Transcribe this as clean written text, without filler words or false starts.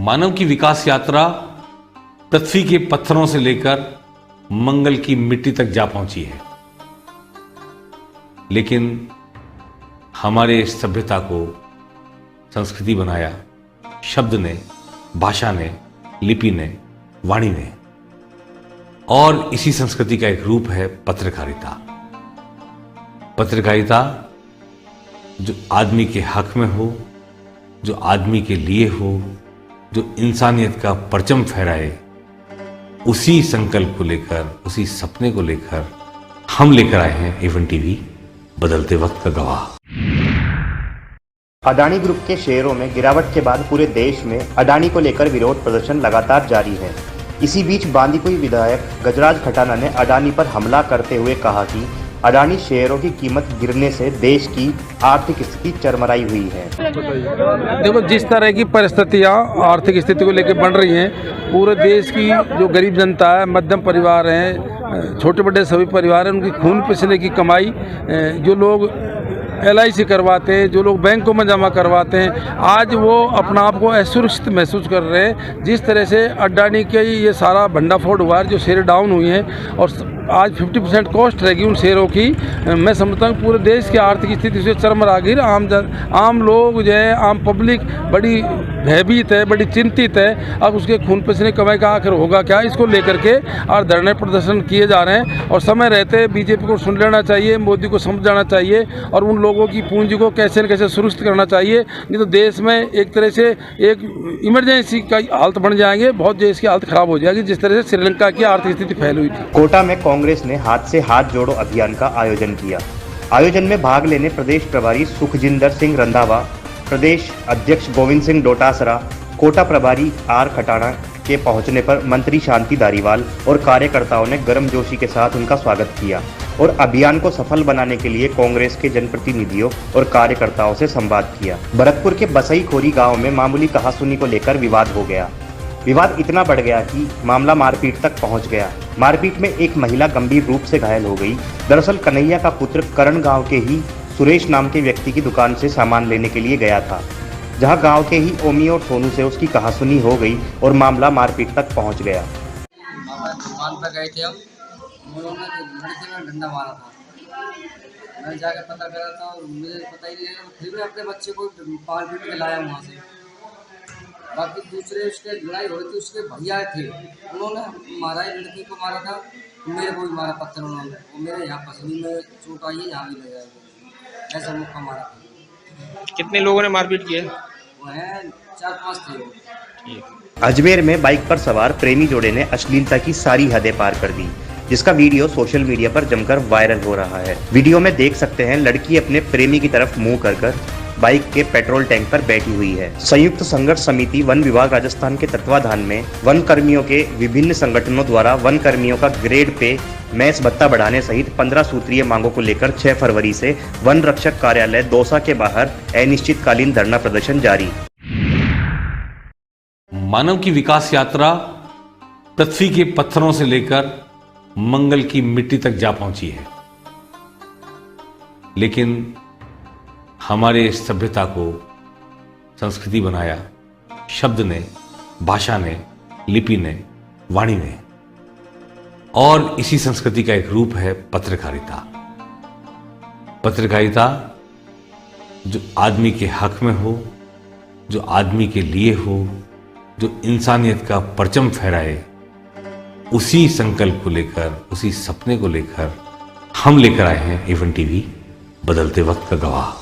मानव की विकास यात्रा पृथ्वी के पत्थरों से लेकर मंगल की मिट्टी तक जा पहुंची है, लेकिन हमारे सभ्यता को संस्कृति बनाया शब्द ने, भाषा ने, लिपि ने, वाणी ने। और इसी संस्कृति का एक रूप है पत्रकारिता। पत्रकारिता जो आदमी के हक में हो, जो आदमी के लिए हो, जो इंसानियत का परचम फहराए, उसी संकल्प को लेकर, उसी सपने को लेकर हम लेकर आए हैं एवन टीवी, बदलते वक्त का गवाह। अडानी ग्रुप के शेयरों में गिरावट के बाद पूरे देश में अडानी को लेकर विरोध प्रदर्शन लगातार जारी है। इसी बीच बांदीकुई विधायक गजराज खटाना ने अडानी पर हमला करते हुए कहा कि अडानी शेयरों की कीमत गिरने से देश की आर्थिक स्थिति चरमराई हुई है। देखो, जिस तरह की परिस्थितियां आर्थिक स्थिति को लेकर बन रही हैं, पूरे देश की जो गरीब जनता है, मध्यम परिवार हैं, छोटे बड़े सभी परिवार हैं, उनकी खून पसीने की कमाई, जो लोग LIC करवाते हैं, जो लोग बैंकों में जमा करवाते हैं, आज वो अपना आप को असुरक्षित महसूस कर रहे हैं। जिस तरह से अडानी के ये सारा भंडाफोड़ हुआ है, जो शेयर डाउन हुई हैं और आज 50% कॉस्ट रहेगी उन शेयरों की, मैं समझता हूँ पूरे देश की आर्थिक स्थिति से चरमरा गई। आम लोग जो है, आम पब्लिक बड़ी भयभीत है, बड़ी चिंतित है। अब उसके खून पसीने कमाई का आखिर होगा क्या, इसको लेकर के और धरने प्रदर्शन किए जा रहे हैं। और समय रहते बीजेपी को सुन लेना चाहिए, मोदी को समझ जाना चाहिए और उन लोगों की पूंजी को कैसे न कैसे सुरक्षित करना चाहिए। नहीं तो देश में एक तरह से एक इमरजेंसी का हालत बन जाएंगे, बहुत देश की हालत खराब हो जाएगी, जिस तरह से श्रीलंका की आर्थिक स्थिति फैल हुई थी। कोटा में कांग्रेस ने हाथ से हाथ जोड़ो अभियान का आयोजन किया। आयोजन में भाग लेने प्रदेश प्रभारी सुखजिंदर सिंह रंधावा, प्रदेश अध्यक्ष गोविंद सिंह डोटासरा, कोटा प्रभारी R खटाना के पहुंचने पर मंत्री शांति धारीवाल और कार्यकर्ताओं ने गर्मजोशी के साथ उनका स्वागत किया और अभियान को सफल बनाने के लिए कांग्रेस के जनप्रतिनिधियों और कार्यकर्ताओं से संवाद किया। भरतपुर के बसई खोरी गाँव में मामूली कहासुनी को लेकर विवाद हो गया। विवाद इतना बढ़ गया कि मामला मारपीट तक पहुंच गया। मारपीट में एक महिला गंभीर रूप से घायल हो गई। दरअसल कन्हैया का पुत्र करण गांव के ही सुरेश नाम के व्यक्ति की दुकान से सामान लेने के लिए गया था, जहां गांव के ही ओमी और सोनू से उसकी कहासुनी हो गई और मामला मारपीट तक पहुंच गया। दुकान पर गए थे, उन्होंने लड़के में डंडा मारा था। मैं जाकर पता करा था और मुझे पता ही नहीं लगा, फिर भी अपने बच्चे को पाल पीट के लाया वहाँ से। बाकी दूसरे उसके लड़ाई हुई थी, उसके भैया थे, उन्होंने मारा है, लड़की को मारा था, मेरे को भी मारा पत्थर उन्होंने। वो मेरे यहाँ पसली में चोट आई है, यहाँ भी लगा है, ऐसा मुक्का मारा था। कितने लोगों ने मारपीट किया? वो हैं 4-5 थे। अजमेर में बाइक पर सवार प्रेमी जोड़े ने अश्लीलता की सारी हदें पार कर दी, जिसका वीडियो सोशल मीडिया पर जमकर वायरल हो रहा है। वीडियो में देख सकते हैं लड़की अपने प्रेमी की तरफ मुंह कर बाइक के पेट्रोल टैंक पर बैठी हुई है। संयुक्त संघर्ष समिति वन विभाग राजस्थान के तत्वाधान में वन कर्मियों के विभिन्न संगठनों द्वारा वन कर्मियों का ग्रेड पे, मैस भत्ता बढ़ाने सहित 15 सूत्रीय मांगों को लेकर 6 फरवरी से वन रक्षक कार्यालय दौसा के बाहर अनिश्चितकालीन धरना प्रदर्शन जारी। मानव की विकास यात्रा पृथ्वी के पत्थरों से लेकर मंगल की मिट्टी तक जा पहुंची है, लेकिन हमारे सभ्यता को संस्कृति बनाया शब्द ने, भाषा ने, लिपि ने, वाणी ने। और इसी संस्कृति का एक रूप है पत्रकारिता। पत्रकारिता जो आदमी के हक में हो, जो आदमी के लिए हो, जो इंसानियत का परचम फहराए, उसी संकल्प को लेकर, उसी सपने को लेकर हम लेकर आए हैं एवन टीवी, बदलते वक्त का गवाह।